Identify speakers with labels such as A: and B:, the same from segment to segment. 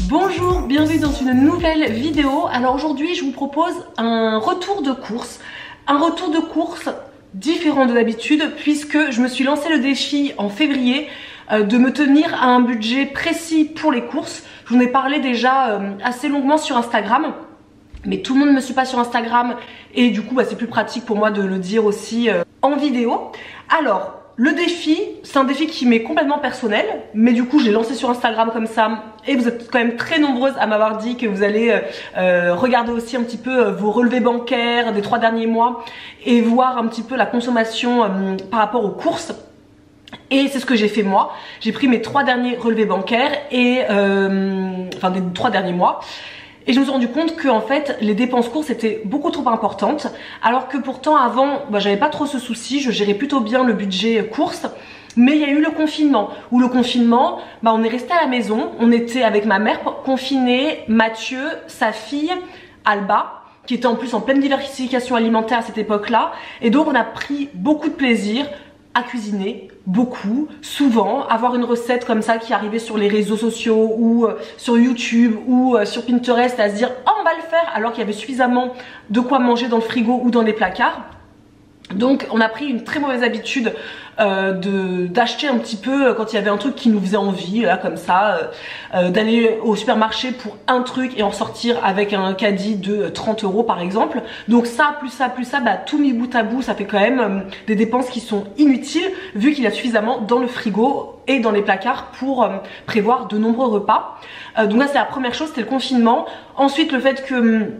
A: Bonjour, bienvenue dans une nouvelle vidéo. Alors aujourd'hui je vous propose un retour de course. Un retour de course différent de d'habitude puisque je me suis lancé le défi en février de me tenir à un budget précis pour les courses. Je vous en ai parlé déjà assez longuement sur Instagram. Mais tout le monde ne me suit pas sur Instagram et du coup c'est plus pratique pour moi de le dire aussi en vidéo. Alors le défi, c'est un défi qui m'est complètement personnel, mais du coup je l'ai lancé sur Instagram comme ça et vous êtes quand même très nombreuses à m'avoir dit que vous allez regarder aussi un petit peu vos relevés bancaires des 3 derniers mois et voir un petit peu la consommation par rapport aux courses. Et c'est ce que j'ai fait moi. J'ai pris mes 3 derniers relevés bancaires et enfin des 3 derniers mois. Et je me suis rendu compte que en fait les dépenses courses étaient beaucoup trop importantes, alors que pourtant avant j'avais pas trop ce souci, je gérais plutôt bien le budget courses. Mais il y a eu le confinement, où le confinement, on est resté à la maison, on était avec ma mère confinés, Mathieu, sa fille, Alba, qui était en plus en pleine diversification alimentaire à cette époque-là, et donc on a pris beaucoup de plaisir à cuisiner, beaucoup, souvent, avoir une recette comme ça qui arrivait sur les réseaux sociaux ou sur YouTube ou sur Pinterest à se dire oh on va le faire alors qu'il y avait suffisamment de quoi manger dans le frigo ou dans les placards. Donc on a pris une très mauvaise habitude d'acheter un petit peu quand il y avait un truc qui nous faisait envie, là comme ça, d'aller au supermarché pour un truc et en sortir avec un caddie de 30 € par exemple. Donc ça, tout mis bout à bout, ça fait quand même des dépenses qui sont inutiles vu qu'il y a suffisamment dans le frigo et dans les placards pour prévoir de nombreux repas. Donc là c'est la première chose, c'était le confinement. Ensuite le fait que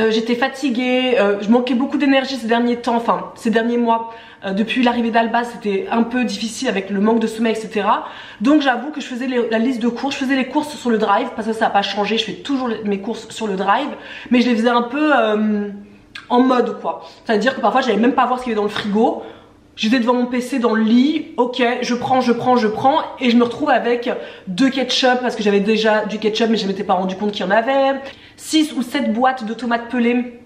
A: j'étais fatiguée, je manquais beaucoup d'énergie ces derniers temps, enfin ces derniers mois, depuis l'arrivée d'Alba c'était un peu difficile avec le manque de sommeil etc. Donc j'avoue que je faisais la liste de courses, je faisais les courses sur le drive parce que ça n'a pas changé, je fais toujours mes courses sur le drive, mais je les faisais un peu en mode quoi, c'est à dire que parfois j'allais même pas voir ce qu'il y avait dans le frigo. J'étais devant mon PC dans le lit, ok, je prends, et je me retrouve avec 2 ketchup parce que j'avais déjà du ketchup mais je m'étais pas rendu compte qu'il y en avait, 6 ou 7 boîtes de tomates pelées.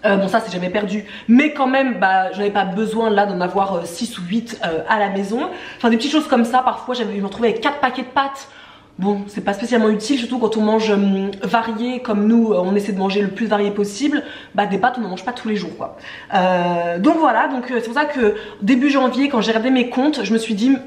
A: Bon ça c'est jamais perdu, mais quand même j'avais pas besoin là d'en avoir 6 ou 8 à la maison. Enfin des petites choses comme ça, parfois je me retrouvais avec 4 paquets de pâtes. Bon, c'est pas spécialement utile, surtout quand on mange varié, comme nous, on essaie de manger le plus varié possible. Des pâtes, on n'en mange pas tous les jours, quoi. Donc voilà, c'est pour ça que début janvier, quand j'ai regardé mes comptes, je me suis dit,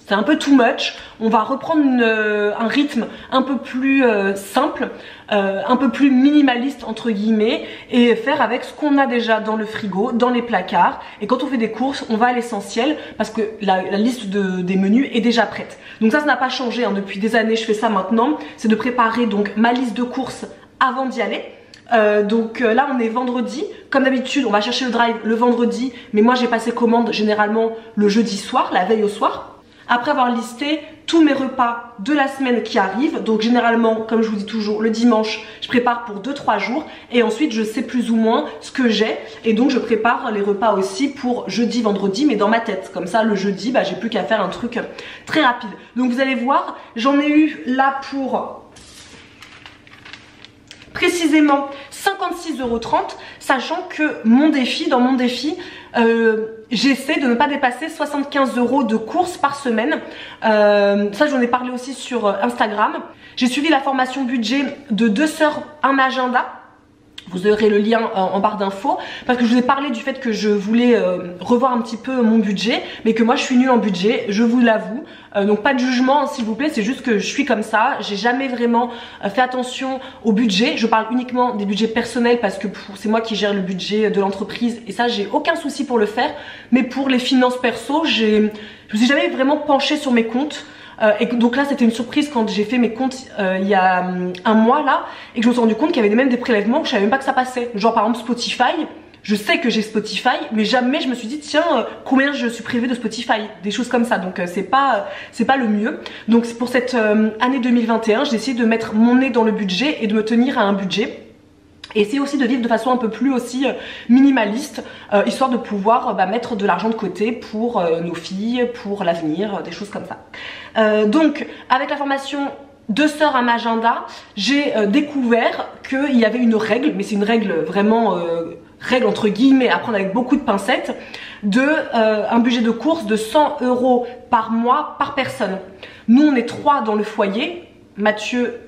A: c'est un peu too much. On va reprendre un rythme un peu plus simple, un peu plus minimaliste entre guillemets, et faire avec ce qu'on a déjà dans le frigo, dans les placards. Et quand on fait des courses, on va à l'essentiel parce que la liste des menus est déjà prête. Donc ça n'a pas changé hein, depuis des années. Je fais ça maintenant. C'est de préparer donc ma liste de courses avant d'y aller. Là on est vendredi, comme d'habitude on va chercher le drive le vendredi, mais moi j'ai passé commande généralement le jeudi soir, la veille au soir. Après avoir listé tous mes repas de la semaine qui arrivent, donc généralement, comme je vous dis toujours, le dimanche, je prépare pour 2-3 jours et ensuite je sais plus ou moins ce que j'ai et donc je prépare les repas aussi pour jeudi, vendredi, mais dans ma tête. Comme ça, le jeudi, j'ai plus qu'à faire un truc très rapide. Donc vous allez voir, j'en ai eu là pour précisément 56,30 €, sachant que dans mon défi, j'essaie de ne pas dépasser 75 € de courses par semaine. Ça j'en ai parlé aussi sur Instagram. J'ai suivi la formation budget de 2 sœurs un agenda. Vous aurez le lien en barre d'infos parce que je vous ai parlé du fait que je voulais revoir un petit peu mon budget, mais que moi je suis nulle en budget, je vous l'avoue. Donc pas de jugement s'il vous plaît, c'est juste que je suis comme ça. J'ai jamais vraiment fait attention au budget. Je parle uniquement des budgets personnels parce que c'est moi qui gère le budget de l'entreprise et ça j'ai aucun souci pour le faire. Mais pour les finances perso, je me suis jamais vraiment penchée sur mes comptes. Et donc là c'était une surprise quand j'ai fait mes comptes il y a un mois là et que je me suis rendu compte qu'il y avait même des prélèvements que je savais même pas que ça passait. Genre par exemple Spotify, je sais que j'ai Spotify mais jamais je me suis dit tiens combien je suis privée de Spotify, des choses comme ça. Donc c'est pas le mieux. Donc pour cette année 2021 j'ai essayé de mettre mon nez dans le budget et de me tenir à un budget. Et essayer aussi de vivre de façon un peu plus aussi minimaliste, histoire de pouvoir mettre de l'argent de côté pour nos filles, pour l'avenir, des choses comme ça. Donc avec la formation 2 sœurs à Magenda, j'ai découvert qu'il y avait une règle, mais c'est une règle vraiment règle entre guillemets à prendre avec beaucoup de pincettes. un budget de course de 100 € par mois par personne. Nous on est 3 dans le foyer, Mathieu,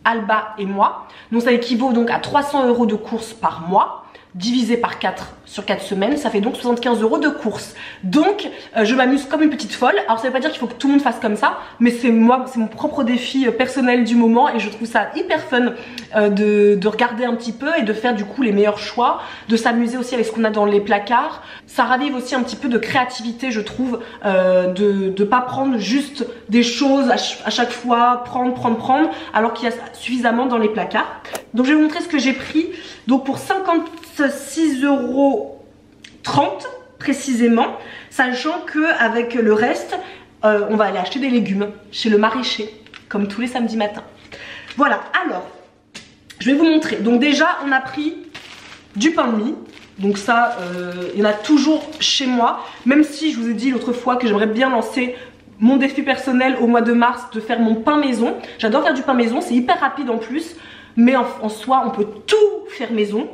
A: Alba et moi. Donc ça équivaut donc à 300 € de courses par mois, divisé par 4 sur 4 semaines, ça fait donc 75 € de courses. Donc je m'amuse comme une petite folle. Alors ça veut pas dire qu'il faut que tout le monde fasse comme ça, mais c'est moi, c'est mon propre défi personnel du moment et je trouve ça hyper fun de regarder un petit peu et de faire du coup les meilleurs choix, de s'amuser aussi avec ce qu'on a dans les placards. Ça ravive aussi un petit peu de créativité, je trouve, de pas prendre juste des choses à chaque fois, prendre, alors qu'il y a suffisamment dans les placards. Donc je vais vous montrer ce que j'ai pris. Donc pour 56,30 € précisément, sachant que avec le reste, on va aller acheter des légumes chez le maraîcher, comme tous les samedis matins. Voilà, alors, je vais vous montrer. Donc déjà, on a pris du pain de mie. Donc ça, il y en a toujours chez moi, même si je vous ai dit l'autre fois que j'aimerais bien lancer mon défi personnel au mois de mars de faire mon pain maison. J'adore faire du pain maison, c'est hyper rapide en plus, mais en soi, on peut tout faire maison.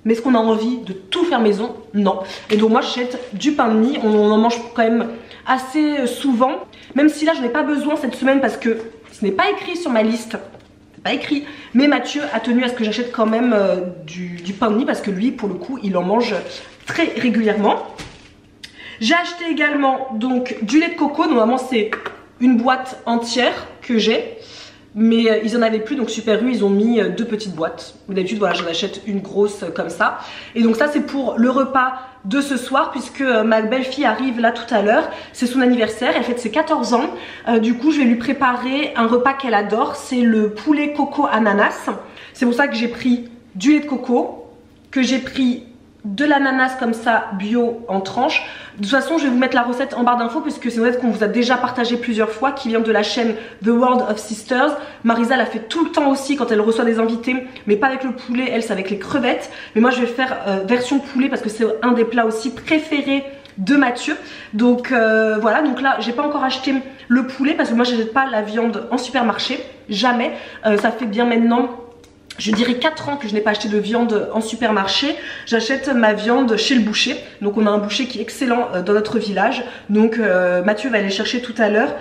A: Mais est-ce qu'on a envie de tout faire maison? Non. Et donc moi j'achète du pain de mie, on en mange quand même assez souvent. Même si là je n'ai pas besoin cette semaine parce que ce n'est pas écrit sur ma liste. C'est pas écrit. Mais Mathieu a tenu à ce que j'achète quand même du pain de mie parce que lui pour le coup il en mange très régulièrement. J'ai acheté également donc du lait de coco. Normalement c'est une boîte entière que j'ai. Mais ils en avaient plus, donc Super U ils ont mis 2 petites boîtes. D'habitude voilà, j'en achète une grosse comme ça. Et donc ça c'est pour le repas de ce soir, puisque ma belle-fille arrive là tout à l'heure. C'est son anniversaire, elle fête ses 14 ans. Du coup je vais lui préparer un repas qu'elle adore. C'est le poulet coco ananas. C'est pour ça que j'ai pris du lait de coco, que j'ai pris de l'ananas comme ça bio en tranches. De toute façon je vais vous mettre la recette en barre d'infos puisque c'est une recette qu'on vous a déjà partagé plusieurs fois, qui vient de la chaîne The World of Sisters. Marisa la fait tout le temps aussi quand elle reçoit des invités, mais pas avec le poulet, elle c'est avec les crevettes. Mais moi je vais faire version poulet parce que c'est un des plats aussi préférés de Mathieu. Donc voilà, donc là j'ai pas encore acheté le poulet parce que moi je n'achète pas la viande en supermarché, jamais. Ça fait bien maintenant, je dirais 4 ans que je n'ai pas acheté de viande en supermarché. J'achète ma viande chez le boucher. Donc on a un boucher qui est excellent dans notre village. Donc Mathieu va aller chercher tout à l'heure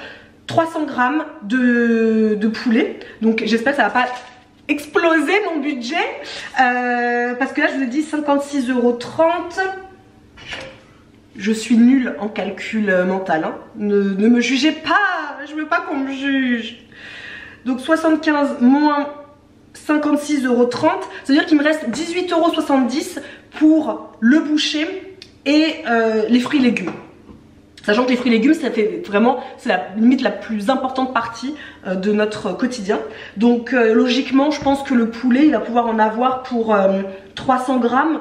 A: 300 grammes de poulet. Donc j'espère que ça va pas exploser mon budget. Parce que là je vous ai dit 56,30 €. Je suis nulle en calcul mental. Hein. Ne me jugez pas. Je veux pas qu'on me juge. Donc 75 moins 56,30 €, c'est-à-dire qu'il me reste 18,70 € pour le boucher et les fruits et légumes. Sachant que les fruits et légumes, ça fait vraiment, c'est la limite la plus importante partie de notre quotidien. Donc logiquement, je pense que le poulet, il va pouvoir en avoir pour 300 grammes.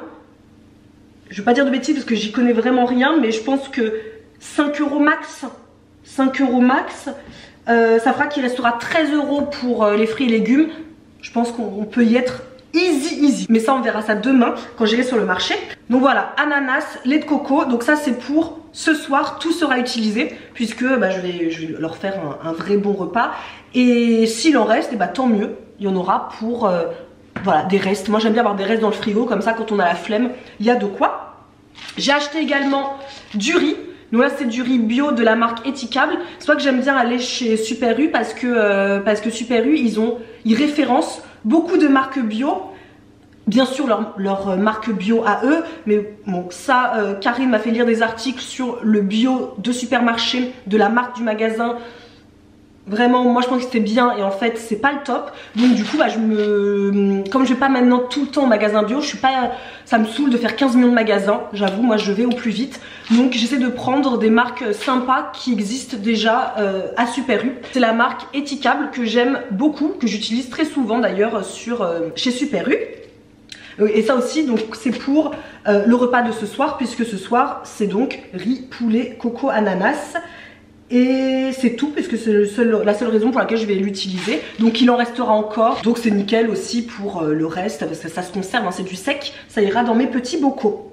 A: Je vais pas dire de bêtises parce que j'y connais vraiment rien, mais je pense que 5 € max. 5 € max. Ça fera qu'il restera 13 € pour les fruits et légumes. Je pense qu'on peut y être easy. Mais ça on verra ça demain quand j'irai sur le marché. Donc voilà, ananas, lait de coco. Donc ça c'est pour ce soir, tout sera utilisé puisque bah, je vais leur faire un vrai bon repas. Et s'il en reste, et bah, tant mieux. Il y en aura pour voilà, des restes. Moi j'aime bien avoir des restes dans le frigo, comme ça quand on a la flemme, il y a de quoi. J'ai acheté également du riz. Donc là c'est du riz bio de la marque Étiquable. C'est pour ça que j'aime bien aller chez Super U parce que Super U ils référencent beaucoup de marques bio. Bien sûr leur marque bio à eux, mais bon ça Karine m'a fait lire des articles sur le bio de supermarché, de la marque du magasin. Vraiment moi je pense que c'était bien et en fait c'est pas le top. Donc du coup bah, comme je vais pas maintenant tout le temps au magasin bio, je suis pas, ça me saoule de faire 15 millions de magasins. J'avoue moi je vais au plus vite. Donc j'essaie de prendre des marques sympas qui existent déjà à Super U. C'est la marque Étiquable que j'aime beaucoup, que j'utilise très souvent d'ailleurs chez Super U. Et ça aussi donc c'est pour le repas de ce soir, puisque ce soir c'est donc riz, poulet, coco, ananas. Et c'est tout, puisque c'est la seule raison pour laquelle je vais l'utiliser. Donc il en restera encore. Donc c'est nickel aussi pour le reste, parce que ça se conserve, hein, c'est du sec. Ça ira dans mes petits bocaux.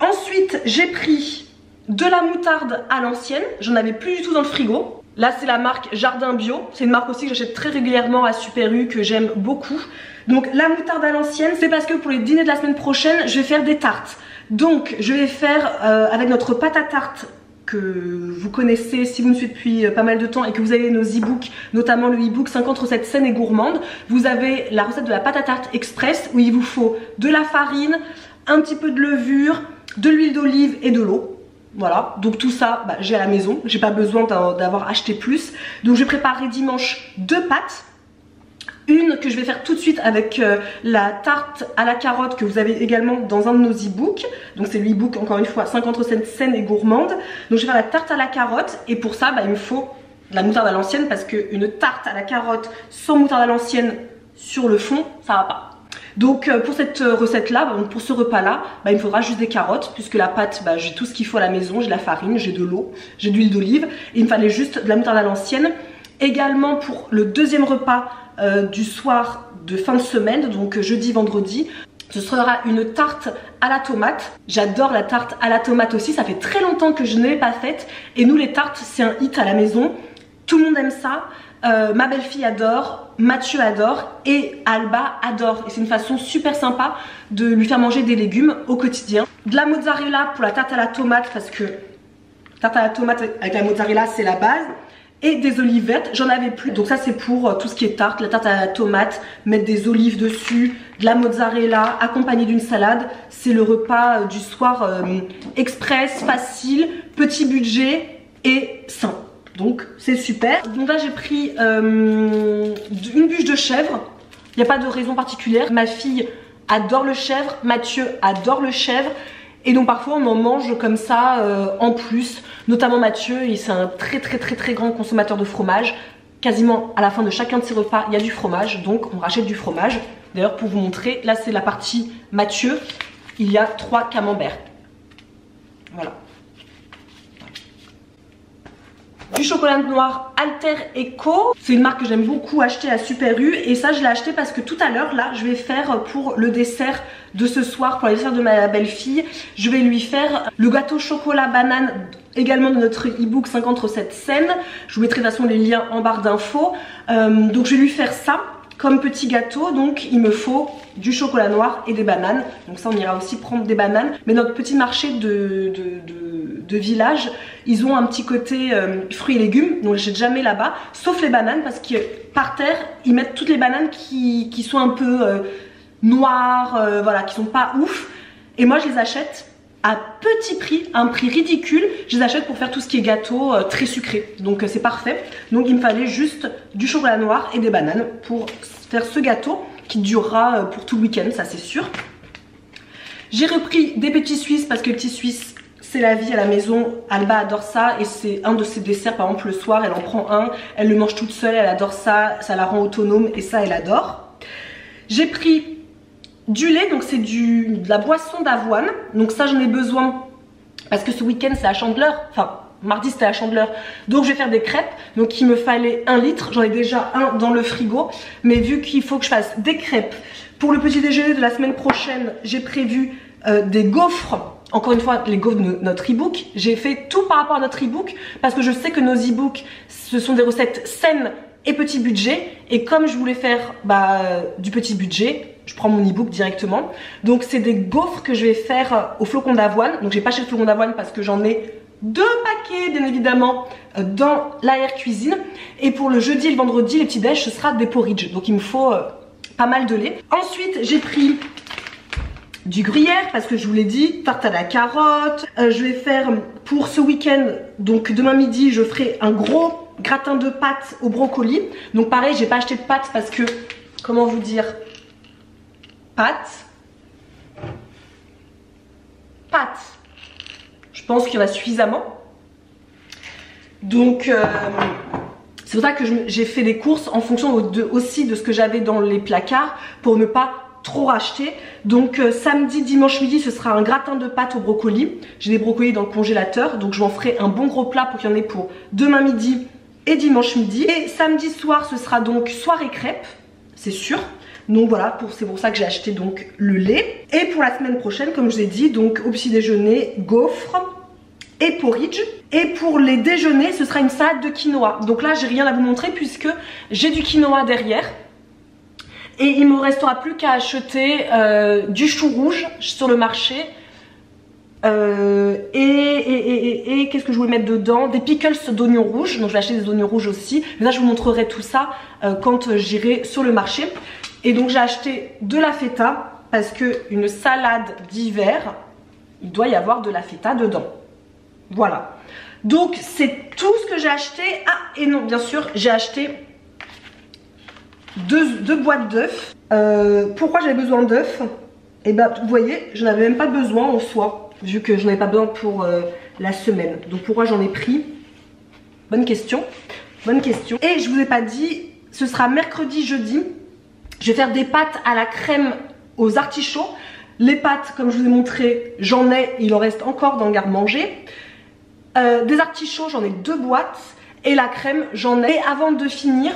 A: Ensuite j'ai pris de la moutarde à l'ancienne. J'en avais plus du tout dans le frigo. Là c'est la marque Jardin Bio. C'est une marque aussi que j'achète très régulièrement à Super U, que j'aime beaucoup. Donc la moutarde à l'ancienne, c'est parce que pour les dîners de la semaine prochaine, je vais faire des tartes. Donc je vais faire avec notre pâte à tarte que vous connaissez si vous me suivez depuis pas mal de temps et que vous avez nos e-books, notamment le e-book 50 recettes saines et gourmandes. Vous avez la recette de la pâte à tarte express où il vous faut de la farine, un petit peu de levure, de l'huile d'olive et de l'eau. Voilà, donc tout ça j'ai à la maison, j'ai pas besoin d'avoir acheté plus. Donc je vais préparer dimanche 2 pâtes. Une que je vais faire tout de suite avec la tarte à la carotte que vous avez également dans un de nos e-books. Donc c'est le e-book encore une fois 50 recettes saines et gourmandes. Donc je vais faire la tarte à la carotte et pour ça il me faut de la moutarde à l'ancienne parce qu'une tarte à la carotte sans moutarde à l'ancienne sur le fond ça va pas. Donc pour cette recette là, pour ce repas là, il me faudra juste des carottes puisque la pâte j'ai tout ce qu'il faut à la maison, j'ai de la farine, j'ai de l'eau, j'ai de l'huile d'olive et il me fallait juste de la moutarde à l'ancienne. Également pour le deuxième repas du soir de fin de semaine, donc jeudi, vendredi, ce sera une tarte à la tomate. J'adore la tarte à la tomate aussi, ça fait très longtemps que je ne l'ai pas faite et nous les tartes c'est un hit à la maison, tout le monde aime ça. Ma belle-fille adore, Mathieu adore et Alba adore et c'est une façon super sympa de lui faire manger des légumes au quotidien. De la mozzarella pour la tarte à la tomate parce que tarte à la tomate avec la mozzarella c'est la base. Et des olives vertes, j'en avais plus. Donc ça c'est pour tout ce qui est tarte, la tarte à la tomate, mettre des olives dessus, de la mozzarella, accompagné d'une salade. C'est le repas du soir express, facile, petit budget et sain. Donc c'est super. Donc là j'ai pris une bûche de chèvre. Il n'y a pas de raison particulière. Ma fille adore le chèvre, Mathieu adore le chèvre. Et donc parfois on en mange comme ça en plus, notamment Mathieu, c'est un très grand consommateur de fromage. Quasiment à la fin de chacun de ses repas, il y a du fromage, donc on rachète du fromage. D'ailleurs pour vous montrer, là c'est la partie Mathieu, il y a 3 camemberts. Voilà. Du chocolat noir Alter Eco, c'est une marque que j'aime beaucoup acheter à Super U et ça je l'ai acheté parce que tout à l'heure là je vais faire pour le dessert de ce soir, pour le dessert de ma belle-fille, je vais lui faire le gâteau chocolat banane également de notre e-book 50 recettes saines. Je vous mettrai de toute façon les liens en barre d'infos. Donc je vais lui faire ça comme petit gâteau, donc il me faut du chocolat noir et des bananes. Donc ça on ira aussi prendre des bananes. Mais notre petit marché de village, ils ont un petit côté fruits et légumes, donc j'achète jamais là-bas, sauf les bananes parce que par terre ils mettent toutes les bananes qui sont un peu noires, voilà, qui sont pas ouf. Et moi je les achète à petit prix, un prix ridicule. Je les achète pour faire tout ce qui est gâteau très sucré, donc c'est parfait. Donc il me fallait juste du chocolat noir et des bananes pour faire ce gâteau qui durera pour tout le week-end, ça c'est sûr. J'ai repris des petits suisses parce que les petits suisses c'est la vie à la maison. Alba adore ça et c'est un de ses desserts. Par exemple le soir elle en prend un, elle le mange toute seule, elle adore ça, ça la rend autonome et ça elle adore. J'ai pris du lait, donc c'est de la boisson d'avoine, donc ça j'en ai besoin parce que ce week-end c'est à Chandeleur, enfin mardi c'était à Chandeleur, donc je vais faire des crêpes, donc il me fallait 1 litre, j'en ai déjà un dans le frigo, mais vu qu'il faut que je fasse des crêpes pour le petit déjeuner de la semaine prochaine, j'ai prévu des gaufres. Encore une fois, les gaufres de notre e-book, j'ai fait tout par rapport à notre e-book parce que je sais que nos e-books ce sont des recettes saines et petit budget, et comme je voulais faire du petit budget, je prends mon e-book directement. Donc c'est des gaufres que je vais faire au flocon d'avoine. Donc j'ai pas acheté le flocon d'avoine parce que j'en ai 2 paquets bien évidemment dans l'AR cuisine. Et pour le jeudi et le vendredi, les petits déj, ce sera des porridge. Donc il me faut pas mal de lait. Ensuite j'ai pris du gruyère parce que je vous l'ai dit, tarte à la carotte. Je vais faire pour ce week-end, donc demain midi, je ferai un gros gratin de pâtes au brocoli. Donc pareil, j'ai pas acheté de pâtes parce que, comment vous dire, pâtes, je pense qu'il y en a suffisamment. Donc c'est pour ça que j'ai fait des courses en fonction aussi de ce que j'avais dans les placards pour ne pas trop racheter. Donc samedi, dimanche midi, ce sera un gratin de pâtes au brocoli. J'ai des brocolis dans le congélateur, donc je m'en ferai un bon gros plat pour qu'il y en ait pour demain midi et dimanche midi. Et samedi soir, ce sera donc soirée crêpes, c'est sûr. Donc voilà, c'est pour ça que j'ai acheté donc le lait. Et pour la semaine prochaine, comme je vous ai dit, donc au petit déjeuner, gaufres et porridge. Et pour les déjeuners, ce sera une salade de quinoa. Donc là, j'ai rien à vous montrer puisque j'ai du quinoa derrière. Et il me restera plus qu'à acheter du chou rouge sur le marché. Et qu'est-ce que je voulais mettre dedans? Des pickles d'oignons rouges. Donc je vais acheter des oignons rouges aussi. Mais là je vous montrerai tout ça quand j'irai sur le marché. Et donc j'ai acheté de la feta parce que une salade d'hiver, il doit y avoir de la feta dedans. Voilà. Donc c'est tout ce que j'ai acheté. Ah et non, bien sûr, j'ai acheté deux boîtes d'œufs. Pourquoi j'avais besoin d'œufs? Et ben vous voyez, je n'avais même pas besoin en soi, vu que je n'avais pas besoin pour la semaine. Donc pourquoi j'en ai pris? Bonne question. Bonne question. Et je vous ai pas dit, ce sera mercredi, jeudi. Je vais faire des pâtes à la crème aux artichauts. Les pâtes, comme je vous ai montré, j'en ai, il en reste encore dans le garde-manger. Des artichauts, j'en ai 2 boîtes. Et la crème, j'en ai. Et avant de finir,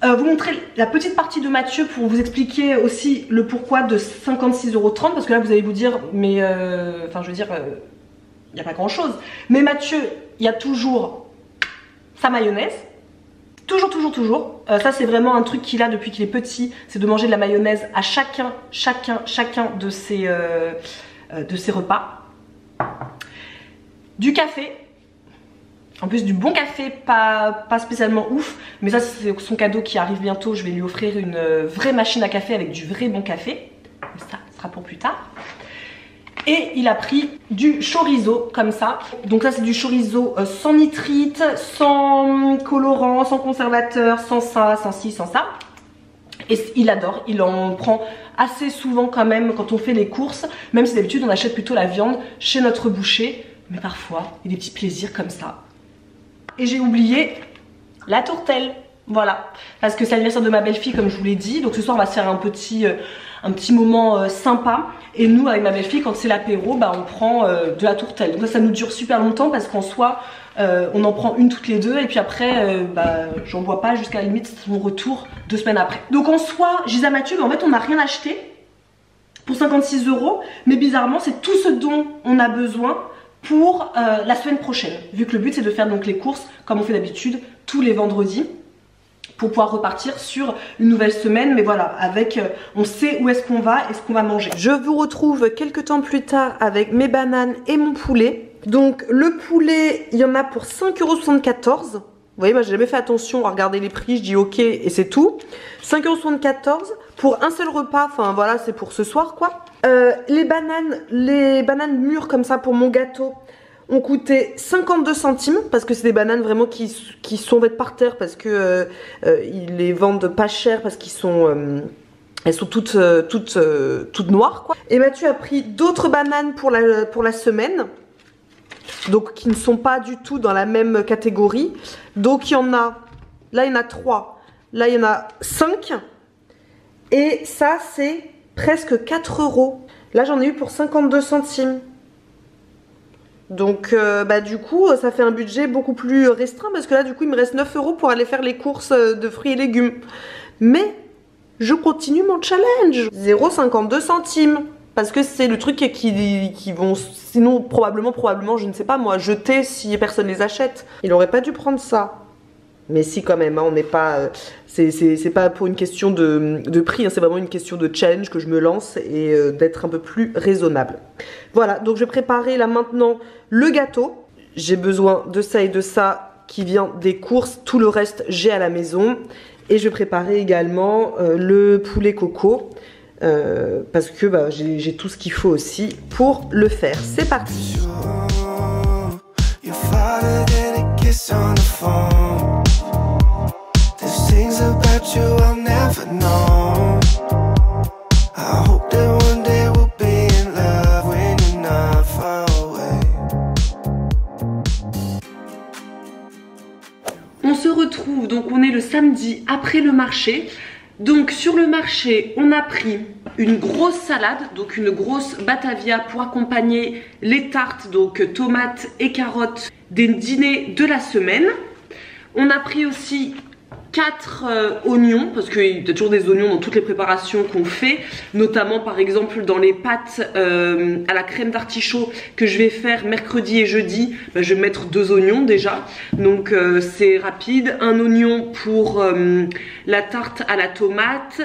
A: vous montrer la petite partie de Mathieu pour vous expliquer aussi le pourquoi de 56,30 €. Parce que là, vous allez vous dire, mais enfin, je veux dire, il n'y a pas grand-chose. Mais Mathieu, il y a toujours sa mayonnaise. Toujours. Ça, c'est vraiment un truc qu'il a depuis qu'il est petit. C'est de manger de la mayonnaise à chacun de ses repas. Du café. En plus du bon café, pas spécialement ouf. Mais ça, c'est son cadeau qui arrive bientôt. Je vais lui offrir une vraie machine à café avec du vrai bon café. Ça sera pour plus tard. Et il a pris du chorizo comme ça. Donc ça c'est du chorizo sans nitrite, sans colorant, sans conservateur, sans ça, sans ci, sans ça. Et il adore, il en prend assez souvent quand même quand on fait les courses. Même si d'habitude on achète plutôt la viande chez notre boucher. Mais parfois il y a des petits plaisirs comme ça. Et j'ai oublié la tourtelle. Voilà, parce que c'est l'anniversaire de ma belle-fille comme je vous l'ai dit. Donc ce soir on va se faire un petit moment sympa. Et nous avec ma belle-fille quand c'est l'apéro, bah, on prend de la tourtelle. Donc ça nous dure super longtemps parce qu'en soi on en prend une toutes les deux. Et puis après bah, j'en bois pas jusqu'à la limite son retour 2 semaines après. Donc en soi je disais à Mathieu, mais en fait on n'a rien acheté pour 56 €. Mais bizarrement c'est tout ce dont on a besoin pour la semaine prochaine. Vu que le but c'est de faire donc les courses comme on fait d'habitude tous les vendredis. Pour pouvoir repartir sur une nouvelle semaine. Mais voilà, avec on sait où est-ce qu'on va et ce qu'on va manger. Je vous retrouve quelques temps plus tard avec mes bananes et mon poulet. Donc le poulet, il y en a pour 5,74 €. Vous voyez, moi j'ai jamais fait attention à regarder les prix, je dis ok et c'est tout. 5,74 € pour un seul repas, enfin voilà, c'est pour ce soir quoi. Les bananes mûres comme ça pour mon gâteau ont coûté 52 centimes parce que c'est des bananes vraiment qui sont faites par terre parce que ils les vendent pas cher parce qu'ils sont elles sont toutes noires quoi. Et Mathieu a pris d'autres bananes pour la semaine. Donc qui ne sont pas du tout dans la même catégorie. Donc il y en a, là il y en a 3, là il y en a 5. Et ça c'est presque 4 €. Là j'en ai eu pour 52 centimes. Donc bah du coup ça fait un budget beaucoup plus restreint parce que là du coup il me reste 9 € pour aller faire les courses de fruits et légumes. Mais je continue mon challenge. 0,52 centimes. Parce que c'est le truc qui vont sinon probablement je ne sais pas moi jeter si personne les achète. Il aurait pas dû prendre ça. Mais si quand même, hein, on n'est pas, c'est pas pour une question de prix, hein, c'est vraiment une question de challenge que je me lance et d'être un peu plus raisonnable. Voilà, donc je vais préparer là maintenant le gâteau. J'ai besoin de ça et de ça qui vient des courses, tout le reste j'ai à la maison. Et je vais préparer également le poulet coco parce que bah, j'ai tout ce qu'il faut aussi pour le faire. C'est parti. On se retrouve, donc on est le samedi après le marché. Donc sur le marché, on a pris une grosse salade, donc une grosse batavia pour accompagner les tartes, donc tomates et carottes des dîners de la semaine. On a pris aussi 4 oignons, parce qu'il y a toujours des oignons dans toutes les préparations qu'on fait, notamment par exemple dans les pâtes à la crème d'artichaut que je vais faire mercredi et jeudi, bah, je vais mettre 2 oignons déjà, donc c'est rapide. Un oignon pour la tarte à la tomate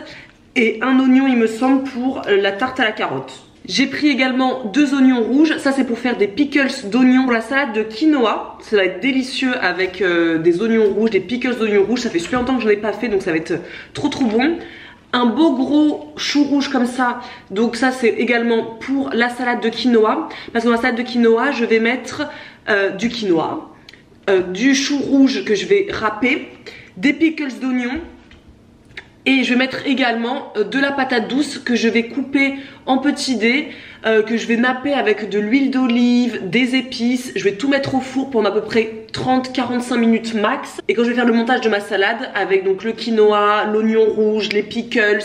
A: et un oignon il me semble pour la tarte à la carotte. J'ai pris également 2 oignons rouges, ça c'est pour faire des pickles d'oignons pour la salade de quinoa. Ça va être délicieux avec des oignons rouges, des pickles d'oignons rouges, ça fait super longtemps que je n'en ai pas fait donc ça va être trop bon. Un beau gros chou rouge comme ça, donc ça c'est également pour la salade de quinoa. Parce que dans la salade de quinoa, je vais mettre du quinoa, du chou rouge que je vais râper, des pickles d'oignons. Et je vais mettre également de la patate douce que je vais couper en petits dés, que je vais napper avec de l'huile d'olive, des épices. Je vais tout mettre au four pendant à peu près 30-45 minutes max. Et quand je vais faire le montage de ma salade avec donc le quinoa, l'oignon rouge, les pickles,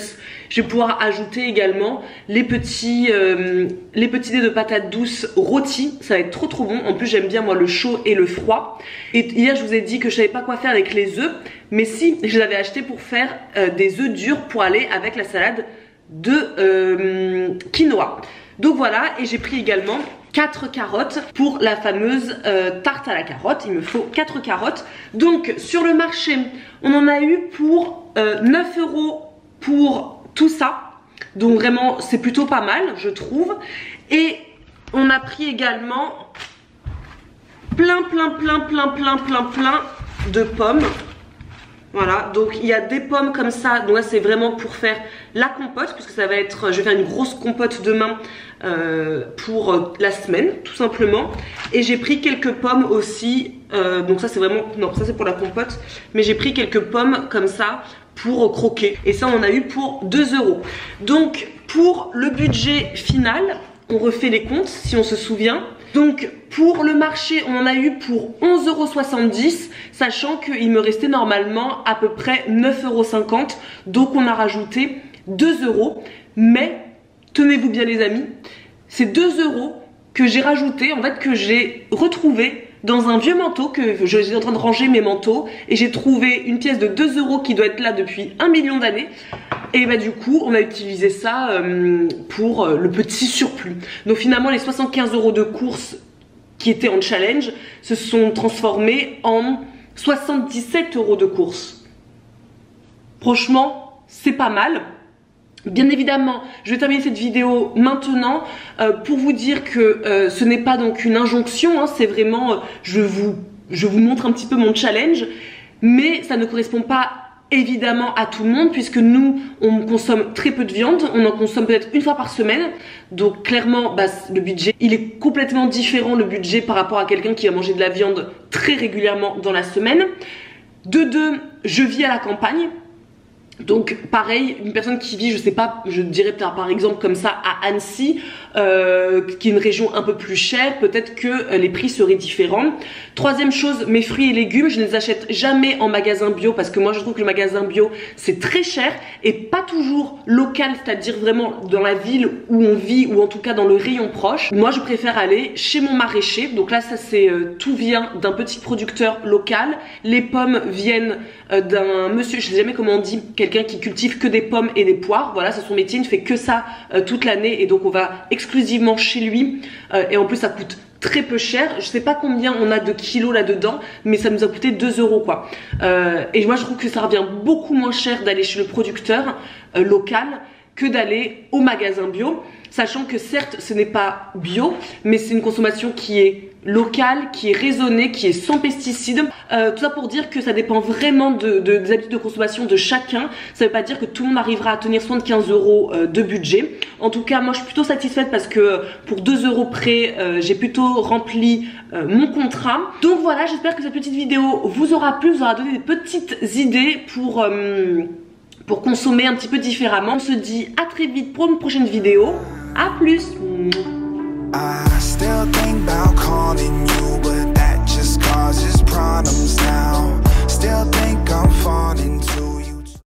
A: je vais pouvoir ajouter également les petits dés de patates douces rôtis. Ça va être trop bon. En plus j'aime bien moi le chaud et le froid. Et hier je vous ai dit que je savais pas quoi faire avec les œufs. Mais si, je les avais achetés pour faire des œufs durs pour aller avec la salade de quinoa. Donc voilà, et j'ai pris également 4 carottes pour la fameuse tarte à la carotte. Il me faut 4 carottes. Donc sur le marché, on en a eu pour 9 € pour tout ça. Donc vraiment, c'est plutôt pas mal, je trouve. Et on a pris également plein de pommes. Voilà, donc il y a des pommes comme ça. Donc là c'est vraiment pour faire la compote, puisque ça va être, je vais faire une grosse compote demain pour la semaine tout simplement. Et j'ai pris quelques pommes aussi, donc ça c'est vraiment, non ça c'est pour la compote, mais j'ai pris quelques pommes comme ça pour croquer. Et ça on en a eu pour 2 €. Donc pour le budget final, on refait les comptes si on se souvient. Donc pour le marché on en a eu pour 11,70 €, sachant qu'il me restait normalement à peu près 9,50 €. Donc on a rajouté 2 €. Mais tenez-vous bien les amis, c'est 2 € que j'ai rajouté, en fait que j'ai retrouvé dans un vieux manteau, que j'étais en train de ranger mes manteaux, et j'ai trouvé une pièce de 2 € qui doit être là depuis 1 million d'années. Et bah du coup on a utilisé ça pour le petit surplus. Donc finalement les 75 € de courses qui étaient en challenge se sont transformés en 77 € de courses. Franchement c'est pas mal. Bien évidemment, je vais terminer cette vidéo maintenant pour vous dire que ce n'est pas donc une injonction, hein, c'est vraiment, je vous montre un petit peu mon challenge, mais ça ne correspond pas évidemment à tout le monde, puisque nous on consomme très peu de viande, on en consomme peut-être une fois par semaine. Donc clairement bah, le budget il est complètement différent, le budget par rapport à quelqu'un qui va manger de la viande très régulièrement dans la semaine. De deux, je vis à la campagne. Donc pareil, une personne qui vit, je sais pas, je dirais peut-être par exemple comme ça à Annecy, qui est une région un peu plus chère, peut-être que les prix seraient différents. Troisième chose, mes fruits et légumes, je ne les achète jamais en magasin bio, parce que moi je trouve que le magasin bio c'est très cher et pas toujours local, c'est-à-dire vraiment dans la ville où on vit, ou en tout cas dans le rayon proche. Moi je préfère aller chez mon maraîcher. Donc là ça c'est tout vient d'un petit producteur local. Les pommes viennent d'un monsieur, je sais jamais comment on dit, quelqu'un qui cultive que des pommes et des poires. Voilà, c'est son métier, il ne fait que ça toute l'année, et donc on va exclusivement chez lui, et en plus ça coûte très peu cher. Je sais pas combien on a de kilos là-dedans, mais ça nous a coûté 2 € quoi. Et moi je trouve que ça revient beaucoup moins cher d'aller chez le producteur local que d'aller au magasin bio, sachant que certes ce n'est pas bio, mais c'est une consommation qui est locale, qui est raisonnée, qui est sans pesticides. Tout ça pour dire que ça dépend vraiment des habitudes de consommation de chacun. Ça veut pas dire que tout le monde arrivera à tenir 75 € de budget. En tout cas moi je suis plutôt satisfaite, parce que pour 2 € près j'ai plutôt rempli mon contrat. Donc voilà, j'espère que cette petite vidéo vous aura plu, vous aura donné des petites idées pour consommer un petit peu différemment. On se dit à très vite pour une prochaine vidéo. À plus. I still think about calling you.